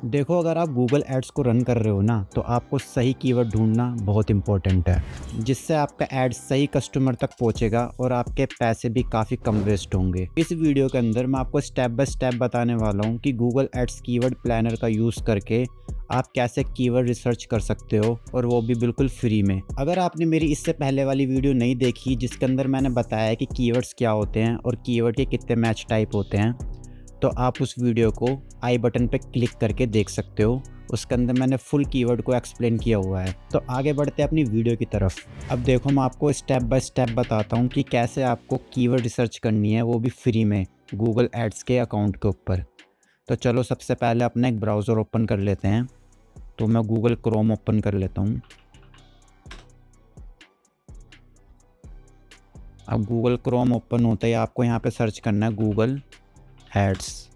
देखो, अगर आप गूगल एड्स को रन कर रहे हो ना, तो आपको सही कीवर्ड ढूँढना बहुत इम्पोर्टेंट है, जिससे आपका एड सही कस्टमर तक पहुँचेगा और आपके पैसे भी काफ़ी कम वेस्ट होंगे। इस वीडियो के अंदर मैं आपको स्टेप बाय स्टेप बताने वाला हूँ कि गूगल एड्स कीवर्ड प्लानर का यूज़ करके आप कैसे कीवर्ड रिसर्च कर सकते हो, और वो भी बिल्कुल फ्री में। अगर आपने मेरी इससे पहले वाली वीडियो नहीं देखी, जिसके अंदर मैंने बताया कि कीवर्ड्स क्या होते हैं और कीवर्ड के कितने मैच टाइप होते हैं, तो आप उस वीडियो को आई बटन पे क्लिक करके देख सकते हो। उसके अंदर मैंने फुल कीवर्ड को एक्सप्लेन किया हुआ है। तो आगे बढ़ते हैं अपनी वीडियो की तरफ। अब देखो, मैं आपको स्टेप बाय स्टेप बताता हूँ कि कैसे आपको कीवर्ड रिसर्च करनी है, वो भी फ्री में गूगल एड्स के अकाउंट के ऊपर। तो चलो, सबसे पहले अपना एक ब्राउज़र ओपन कर लेते हैं। तो मैं गूगल क्रोम ओपन कर लेता हूँ। अब गूगल क्रोम ओपन होता ही आपको यहाँ पे सर्च करना है गूगल एड्स,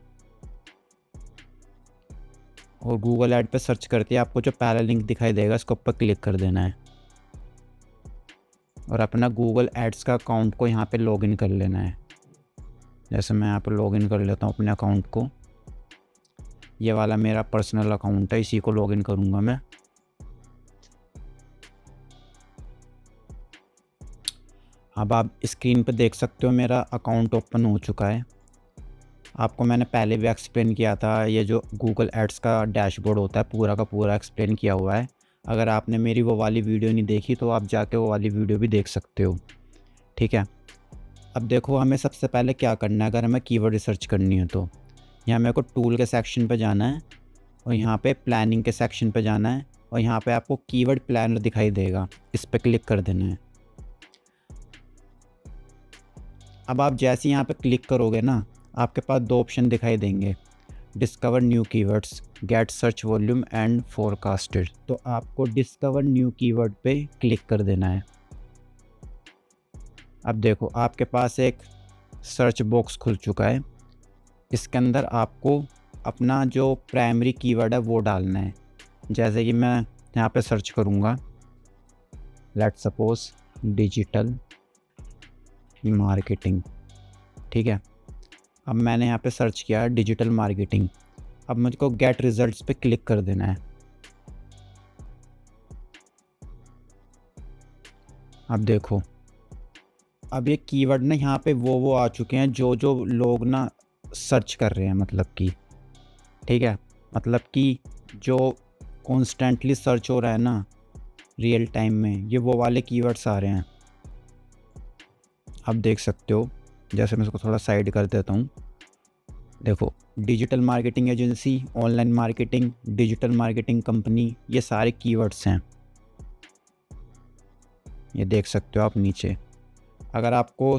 और गूगल ऐड पे सर्च करते ही आपको जो पहला लिंक दिखाई देगा, इसके ऊपर क्लिक कर देना है और अपना गूगल एड्स का अकाउंट को यहाँ पे लॉगिन कर लेना है। जैसे मैं यहाँ पे लॉगिन कर लेता हूँ अपने अकाउंट को। ये वाला मेरा पर्सनल अकाउंट है, इसी को लॉगिन करूँगा मैं। अब आप स्क्रीन पे देख सकते हो मेरा अकाउंट ओपन हो चुका है। आपको मैंने पहले भी एक्सप्लेन किया था, ये जो गूगल एड्स का डैशबोर्ड होता है पूरा का पूरा एक्सप्लेन किया हुआ है। अगर आपने मेरी वो वाली वीडियो नहीं देखी तो आप जाके वो वाली वीडियो भी देख सकते हो, ठीक है। अब देखो, हमें सबसे पहले क्या करना है अगर हमें कीवर्ड रिसर्च करनी है तो। यहाँ मेरे को टूल के सेक्शन पे जाना है और यहाँ पे प्लानिंग के सेक्शन पे जाना है, और यहाँ पे आपको कीवर्ड प्लानर दिखाई देगा, इस पर क्लिक कर देना है। अब आप जैसे यहाँ पे क्लिक करोगे ना, आपके पास दो ऑप्शन दिखाई देंगे, discover new keywords, get search volume and forecasted. तो आपको डिस्कवर न्यू कीवर्ड पे क्लिक कर देना है। अब देखो, आपके पास एक सर्च बॉक्स खुल चुका है। इसके अंदर आपको अपना जो प्राइमरी कीवर्ड है वो डालना है। जैसे कि मैं यहाँ पे सर्च करूँगा, लेट्स सपोज डिजिटल मार्केटिंग, ठीक है। अब मैंने यहाँ पे सर्च किया डिजिटल मार्केटिंग। अब मुझको गेट रिजल्ट्स पे क्लिक कर देना है। अब देखो, अब ये कीवर्ड ना यहाँ पे वो आ चुके हैं जो जो लोग ना सर्च कर रहे हैं, मतलब कि, ठीक है, मतलब कि जो कॉन्स्टेंटली सर्च हो रहा है ना रियल टाइम में, ये वो वाले कीवर्ड्स आ रहे हैं। आप देख सकते हो, जैसे मैं इसको थोड़ा साइड कर देता हूँ। देखो, digital marketing agency, online marketing, digital marketing company, ये सारे कीवर्ड्स हैं। ये देख सकते हो आप नीचे। अगर आपको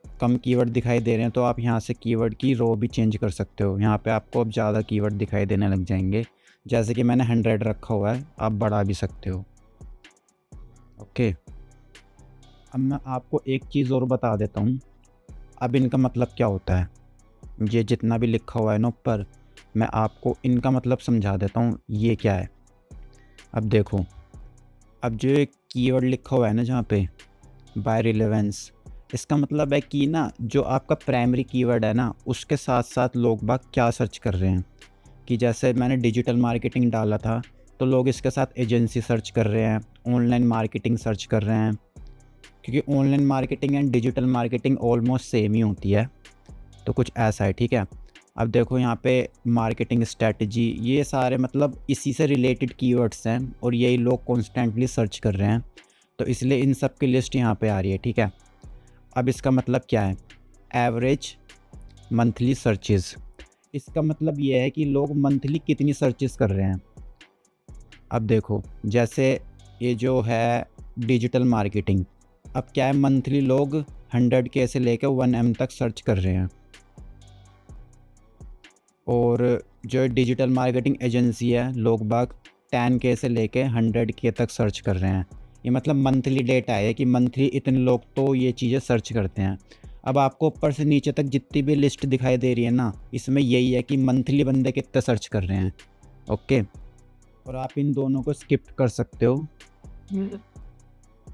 कम कीवर्ड दिखाई दे रहे हैं तो आप यहाँ से कीवर्ड की रो भी चेंज कर सकते हो। यहाँ पे आपको अब ज़्यादा कीवर्ड दिखाई देने लग जाएंगे। जैसे कि मैंने 100 रखा हुआ है, आप बढ़ा भी सकते हो। ओके, अब मैं आपको एक चीज़ और बता देता हूँ। अब इनका मतलब क्या होता है, ये जितना भी लिखा हुआ है ना ऊपर, मैं आपको इनका मतलब समझा देता हूँ ये क्या है। अब देखो, अब जो एक कीवर्ड लिखा हुआ है ना जहाँ पे बाय रिलेवेंस, इसका मतलब है कि ना जो आपका प्राइमरी कीवर्ड है ना, उसके साथ साथ लोग बाग क्या सर्च कर रहे हैं। कि जैसे मैंने डिजिटल मार्केटिंग डाला था, तो लोग इसके साथ एजेंसी सर्च कर रहे हैं, ऑनलाइन मार्केटिंग सर्च कर रहे हैं, क्योंकि online marketing and digital marketing almost same ही होती है। तो कुछ ऐसा है, ठीक है। अब देखो, यहाँ पे मार्केटिंग स्ट्रेटजी, ये सारे मतलब इसी से रिलेटेड कीवर्ड्स हैं और यही लोग कॉन्स्टेंटली सर्च कर रहे हैं, तो इसलिए इन सब की लिस्ट यहाँ पे आ रही है, ठीक है। अब इसका मतलब क्या है, एवरेज मंथली सर्चेज़, इसका मतलब ये है कि लोग मंथली कितनी सर्चेस कर रहे हैं। अब देखो, जैसे ये जो है डिजिटल मार्केटिंग, अब क्या है, मंथली लोग 100K से लेकर 1M तक सर्च कर रहे हैं, और जो डिजिटल मार्केटिंग एजेंसी है, लोग बाग 10K से लेकर 100K तक सर्च कर रहे हैं। ये मतलब मंथली डेटा है कि मंथली इतने लोग तो ये चीज़ें सर्च करते हैं। अब आपको ऊपर से नीचे तक जितनी भी लिस्ट दिखाई दे रही है ना, इसमें यही है कि मंथली बंदे कितने सर्च कर रहे हैं। ओके, और आप इन दोनों को स्किप कर सकते हो,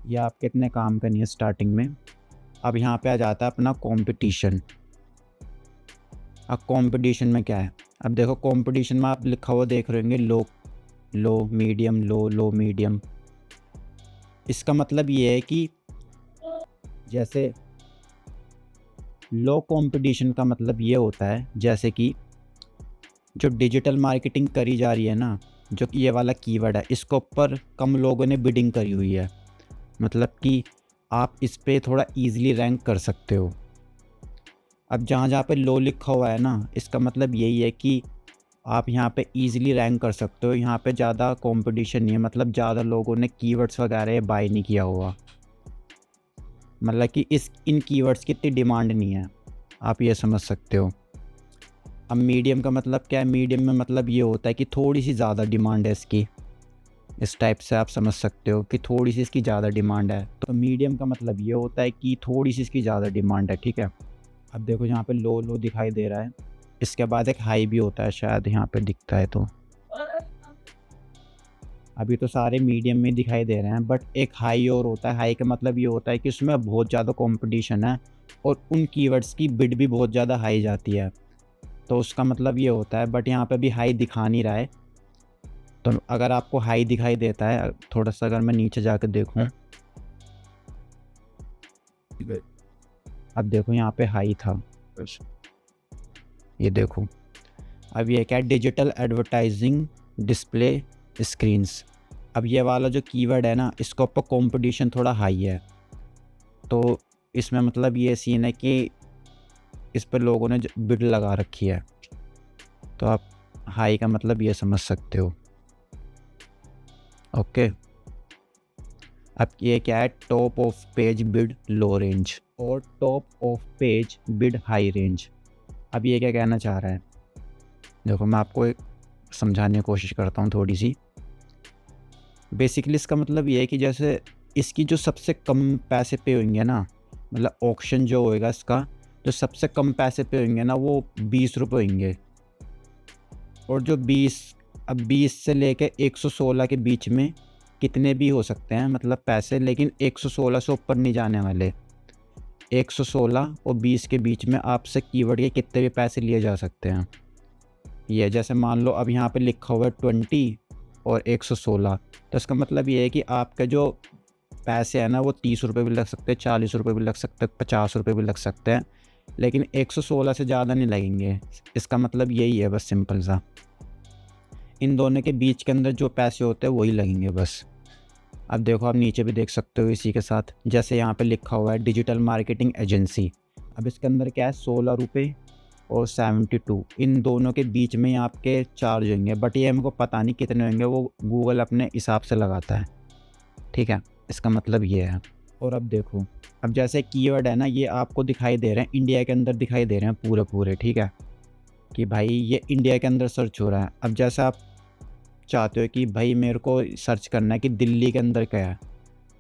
या आपके इतने काम का नहीं है स्टार्टिंग में। अब यहाँ पे आ जाता है अपना कंपटीशन। अब कंपटीशन में क्या है, अब देखो कंपटीशन में आप लिखा हुआ देख रहे होंगे लो, लो मीडियम, लो लो मीडियम। इसका मतलब ये है कि जैसे लो कंपटीशन का मतलब ये होता है जैसे कि जो डिजिटल मार्केटिंग करी जा रही है ना, जो कि ये वाला कीवर्ड है, इसके ऊपर कम लोगों ने बिडिंग करी हुई है, मतलब कि आप इस पे थोड़ा इजीली रैंक कर सकते हो। अब जहाँ जहाँ पे लो लिखा हुआ है ना, इसका मतलब यही है कि आप यहाँ पे इजीली रैंक कर सकते हो, यहाँ पे ज़्यादा कंपटीशन नहीं है, मतलब ज़्यादा लोगों ने कीवर्ड्स वगैरह बाय नहीं किया हुआ, मतलब कि इन कीवर्ड्स की इतनी डिमांड नहीं है, आप ये समझ सकते हो। अब मीडियम का मतलब क्या है, मीडियम में मतलब ये होता है कि थोड़ी सी ज़्यादा डिमांड है इसकी, इस टाइप से आप समझ सकते हो कि थोड़ी सी इसकी ज़्यादा डिमांड है, तो मीडियम का मतलब ये होता है कि थोड़ी सी इसकी ज़्यादा डिमांड है, ठीक है। अब देखो यहाँ पे लो लो दिखाई दे रहा है, इसके बाद एक हाई भी होता है, शायद यहाँ पे दिखता है, तो अभी तो सारे मीडियम में दिखाई दे रहे हैं, बट एक हाई और होता है। हाई का मतलब ये होता है कि उसमें बहुत ज़्यादा कंपटीशन है और उन कीवर्ड्स की बिड भी बहुत ज़्यादा हाई जाती है, तो उसका मतलब ये होता है। बट यहाँ पे भी हाई दिखा नहीं रहा है, तो अगर आपको हाई दिखाई देता है, थोड़ा सा अगर मैं नीचे जाकर देखूँ, अब देखो यहाँ पे हाई था, ये देखो। अब ये क्या है, डिजिटल एडवर्टाइजिंग डिस्प्ले स्क्रीन्स। अब ये वाला जो कीवर्ड है ना, इसके ऊपर कंपटीशन थोड़ा हाई है, तो इसमें मतलब ये सीन है कि इस पर लोगों ने बिड लगा रखी है, तो आप हाई का मतलब ये समझ सकते हो। ओके, अब ये क्या है, top of page bid low range और top of page bid high range. अब ये क्या कहना चाह रहा है, देखो मैं आपको एक समझाने की कोशिश करता हूँ थोड़ी सी। बेसिकली इसका मतलब ये है कि जैसे इसकी जो सबसे कम पैसे पे होंगे ना, मतलब ऑक्शन जो होएगा इसका, जो सबसे कम पैसे पे होंगे ना, वो 20 रुपये होंगे, और जो 20 से लेके 116 के बीच में कितने भी हो सकते हैं मतलब पैसे, लेकिन 116 से ऊपर नहीं जाने वाले। 116 और 20 के बीच में आपसे कीवर्ड के कितने भी पैसे लिए जा सकते हैं। ये जैसे मान लो अब यहाँ पे लिखा हुआ है 20 और 116, तो इसका मतलब ये है कि आपके जो पैसे हैं ना, वो 30 रुपये भी लग सकते हैं, 40 रुपये भी लग सकते हैं, 50 रुपये भी लग सकते हैं, लेकिन 116 से ज़्यादा नहीं लगेंगे। इसका मतलब यही है बस, सिंपल सा। इन दोनों के बीच के अंदर जो पैसे होते हैं वही लगेंगे बस। अब देखो, आप नीचे भी देख सकते हो इसी के साथ, जैसे यहाँ पे लिखा हुआ है डिजिटल मार्केटिंग एजेंसी। अब इसके अंदर क्या है, 16 रुपये और 72, इन दोनों के बीच में आपके चार्ज होंगे, बट ये हमको पता नहीं कितने होंगे, वो गूगल अपने हिसाब से लगाता है, ठीक है। इसका मतलब ये है। और अब देखो, अब जैसे कीवर्ड है ना, ये आपको दिखाई दे रहे हैं, इंडिया के अंदर दिखाई दे रहे हैं पूरे पूरे, ठीक है, कि भाई ये इंडिया के अंदर सर्च हो रहा है। अब जैसा आप चाहते हो कि भाई मेरे को सर्च करना है कि दिल्ली के अंदर क्या है,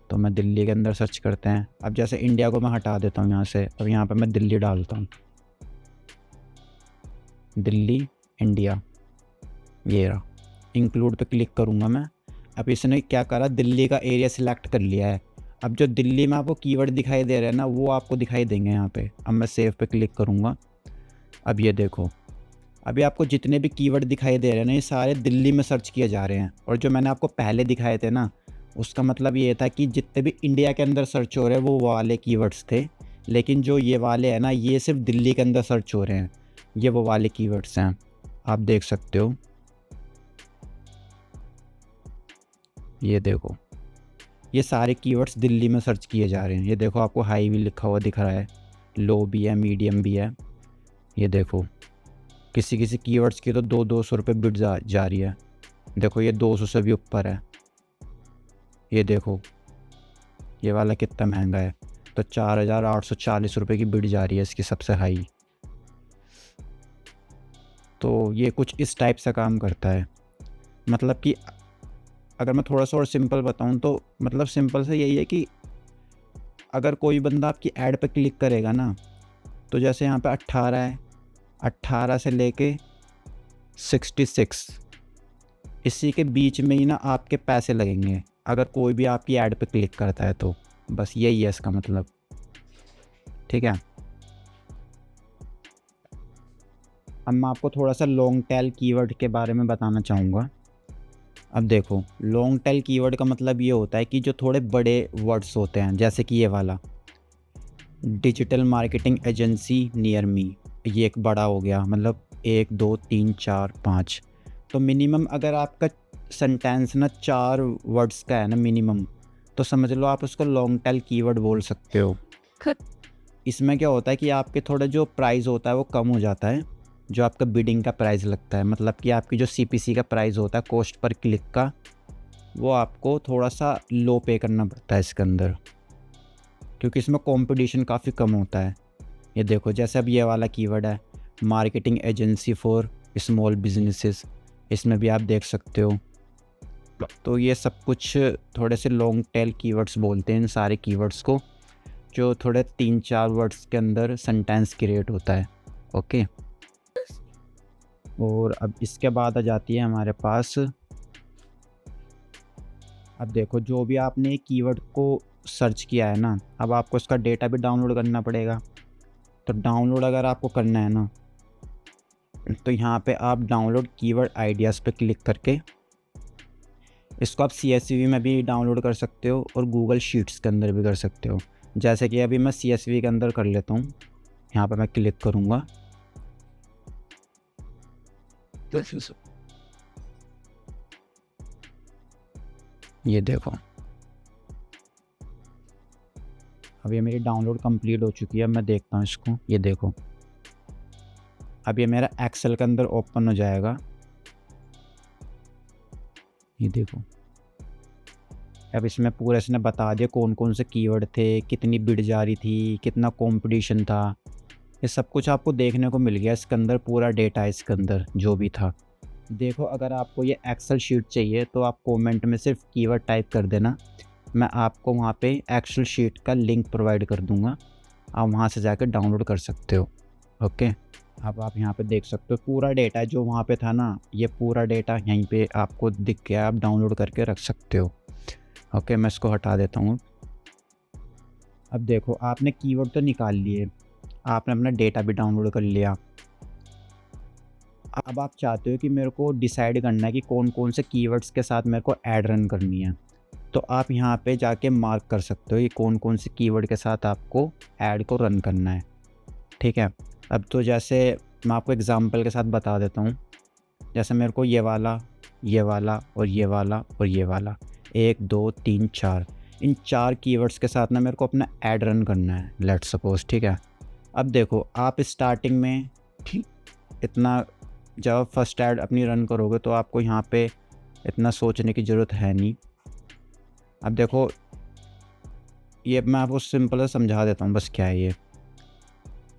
तो मैं दिल्ली के अंदर सर्च करते हैं। अब जैसे इंडिया को मैं हटा देता हूँ यहाँ से, अब यहाँ पे मैं दिल्ली डालता हूँ, दिल्ली इंडिया, ये रहा, इंक्लूड पे क्लिक करूँगा मैं। अब इसने क्या करा, दिल्ली का एरिया सिलेक्ट कर लिया है। अब जो दिल्ली में आपको कीवर्ड दिखाई दे रहे हैं ना, वो आपको दिखाई देंगे यहाँ पे। अब मैं सेव पे क्लिक करूँगा, अब ये देखो, अभी आपको जितने भी कीवर्ड दिखाई दे रहे हैं ना, ये सारे दिल्ली में सर्च किए जा रहे हैं। और जो मैंने आपको पहले दिखाए थे ना, उसका मतलब ये था कि जितने भी इंडिया के अंदर सर्च हो रहे हैं वो वाले कीवर्ड्स थे, लेकिन जो ये वाले हैं ना, ये सिर्फ दिल्ली के अंदर सर्च हो रहे हैं, ये वो वाले कीवर्ड्स हैं, आप देख सकते हो। ये देखो, ये सारे कीवर्ड्स दिल्ली में सर्च किए जा रहे हैं। ये देखो, आपको हाई भी लिखा हुआ दिख रहा है, लो भी है, मीडियम भी है। ये देखो, किसी किसी कीवर्ड्स की तो 200 रुपये बिड जा रही है। देखो, ये 200 से भी ऊपर है। ये देखो, ये वाला कितना महंगा है, तो 4840 रुपये की बिड जा रही है इसकी सबसे हाई। तो ये कुछ इस टाइप से काम करता है। मतलब कि अगर मैं थोड़ा सा और सिंपल बताऊं, तो मतलब सिंपल से यही है कि अगर कोई बंदा आपकी ऐड पे क्लिक करेगा ना, तो जैसे यहाँ पे 18 है, 18 से लेके 66, इसी के बीच में ही ना आपके पैसे लगेंगे अगर कोई भी आपकी ऐड पे क्लिक करता है, तो बस यही है इसका मतलब, ठीक है। अब मैं आपको थोड़ा सा लॉन्ग टेल कीवर्ड के बारे में बताना चाहूँगा। अब देखो, लॉन्ग टेल कीवर्ड का मतलब ये होता है कि जो थोड़े बड़े वर्ड्स होते हैं, जैसे कि ये वाला digital marketing agency near me, ये एक बड़ा हो गया, मतलब 1 2 3 4 5। तो मिनिमम अगर आपका सेंटेंस ना 4 वर्ड्स का है ना मिनिमम, तो समझ लो आप उसको लॉन्ग टेल कीवर्ड बोल सकते हो। इसमें क्या होता है कि आपके थोड़ा जो प्राइस होता है वो कम हो जाता है, जो आपका बिडिंग का प्राइस लगता है, मतलब कि आपकी जो सीपीसी का प्राइस होता है, कॉस्ट पर क्लिक का, वो आपको थोड़ा सा लो पे करना पड़ता है इसके अंदर, क्योंकि इसमें कंपटीशन काफ़ी कम होता है। ये देखो, जैसे अब ये वाला कीवर्ड है marketing agency for small businesses, इसमें भी आप देख सकते हो। तो ये सब कुछ थोड़े से लॉन्ग टेल कीवर्ड्स बोलते हैं इन सारे कीवर्ड्स को, जो थोड़े 3-4 वर्ड्स के अंदर सेंटेंस क्रिएट होता है। ओके, और अब इसके बाद आ जाती है हमारे पास, अब देखो जो भी आपने कीवर्ड को सर्च किया है ना, अब आपको उसका डेटा भी डाउनलोड करना पड़ेगा। तो डाउनलोड अगर आपको करना है ना, तो यहाँ पे आप डाउनलोड कीवर्ड आइडियाज़ पे क्लिक करके इसको आप CSV में भी डाउनलोड कर सकते हो और गूगल शीट्स के अंदर भी कर सकते हो। जैसे कि अभी मैं CSV के अंदर कर लेता हूँ, यहाँ पर मैं क्लिक करूँगा। ये देखो, अब ये मेरी डाउनलोड कंप्लीट हो चुकी है। मैं देखता हूँ इसको, ये देखो अब ये मेरा एक्सेल के अंदर ओपन हो जाएगा। ये देखो, अब इसमें पूरा इसने बता दिया कौन कौन से कीवर्ड थे, कितनी बिड जारी थी, कितना कंपटीशन था, ये सब कुछ आपको देखने को मिल गया। इसके अंदर पूरा डेटा है इसके अंदर जो भी था। देखो, अगर आपको ये एक्सेल शीट चाहिए तो आप कमेंट में सिर्फ कीवर्ड टाइप कर देना, मैं आपको वहाँ पे एक्सेल शीट का लिंक प्रोवाइड कर दूँगा, आप वहाँ से जाकर डाउनलोड कर सकते हो। ओके, अब आप यहाँ पे देख सकते हो पूरा डेटा जो वहाँ पे था ना, ये पूरा डेटा यहीं पे आपको दिख गया, आप डाउनलोड करके रख सकते हो। ओके, मैं इसको हटा देता हूँ। अब देखो, आपने कीवर्ड तो निकाल लिए, आपने अपना डेटा भी डाउनलोड कर लिया। अब आप चाहते हो कि मेरे को डिसाइड करना है कि कौन कौन से कीवर्ड्स के साथ मेरे को ऐड रन करनी है, तो आप यहाँ पे जाके मार्क कर सकते हो कि कौन कौन से कीवर्ड के साथ आपको ऐड को रन करना है। ठीक है, अब तो जैसे मैं आपको एग्जांपल के साथ बता देता हूँ। जैसे मेरे को ये वाला, ये वाला और ये वाला और ये वाला 1 2 3 4, इन 4 कीवर्ड्स के साथ ना मेरे को अपना ऐड रन करना है, लेट्स सपोज। ठीक है, अब देखो आप स्टार्टिंग में इतना, जब फर्स्ट ऐड अपनी रन करोगे तो आपको यहाँ पे इतना सोचने की ज़रूरत है नहीं। अब देखो, ये मैं आपको सिंपल समझा देता हूँ बस क्या है ये।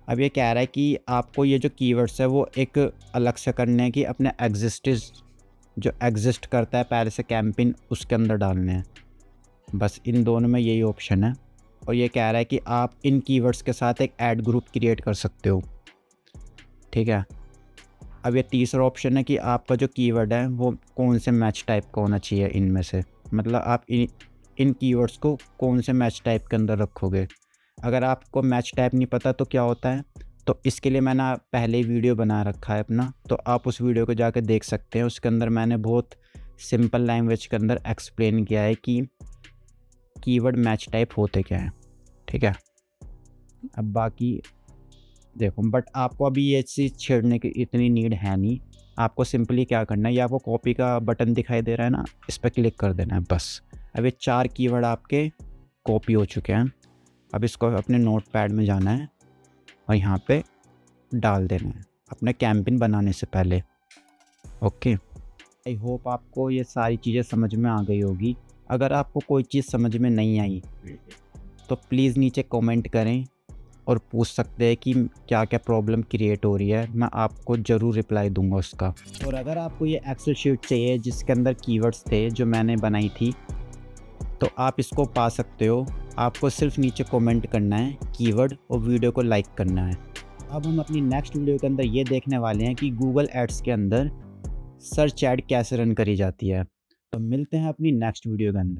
अब ये कह रहा है कि आपको ये जो कीवर्ड्स है वो एक अलग से करने हैं कि अपने जो एग्जिस्ट करता है पहले से कैंपेन, उसके अंदर डालने हैं। बस इन दोनों में यही ऑप्शन है। और ये कह रहा है कि आप इन कीवर्ड्स के साथ एक ऐड ग्रुप क्रिएट कर सकते हो। ठीक है, अब ये तीसरा ऑप्शन है कि आपका जो कीवर्ड है वो कौन से मैच टाइप का होना चाहिए इनमें से, मतलब आप इन कीवर्ड्स को कौन से मैच टाइप के अंदर रखोगे। अगर आपको मैच टाइप नहीं पता तो क्या होता है, तो इसके लिए मैंने पहले ही वीडियो बना रखा है अपना, तो आप उस वीडियो को जाकर देख सकते हैं। उसके अंदर मैंने बहुत सिंपल लैंग्वेज के अंदर एक्सप्लेन किया है कि कीवर्ड मैच टाइप होते क्या हैं। ठीक है, अब बाकी देखो, बट आपको अभी ये चीज़ छेड़ने की इतनी नीड है नहीं। आपको सिंपली क्या करना है, ये आपको कॉपी का बटन दिखाई दे रहा है ना, इस पर क्लिक कर देना है बस। अब ये 4 कीवर्ड आपके कॉपी हो चुके हैं। अब इसको अपने नोटपैड में जाना है और यहाँ पे डाल देना है अपने कैंपेन बनाने से पहले। ओके, आई होप आपको ये सारी चीज़ें समझ में आ गई होगी। अगर आपको कोई चीज़ समझ में नहीं आई तो प्लीज़ नीचे कमेंट करें और पूछ सकते हैं कि क्या क्या प्रॉब्लम क्रिएट हो रही है, मैं आपको ज़रूर रिप्लाई दूंगा उसका। और अगर आपको ये एक्सेल शीट चाहिए जिसके अंदर कीवर्ड्स थे जो मैंने बनाई थी, तो आप इसको पा सकते हो। आपको सिर्फ नीचे कमेंट करना है कीवर्ड और वीडियो को लाइक करना है। अब हम अपनी नेक्स्ट वीडियो के अंदर ये देखने वाले हैं कि गूगल एड्स के अंदर सर्च ऐड कैसे रन करी जाती है। तो मिलते हैं अपनी नेक्स्ट वीडियो के अंदर।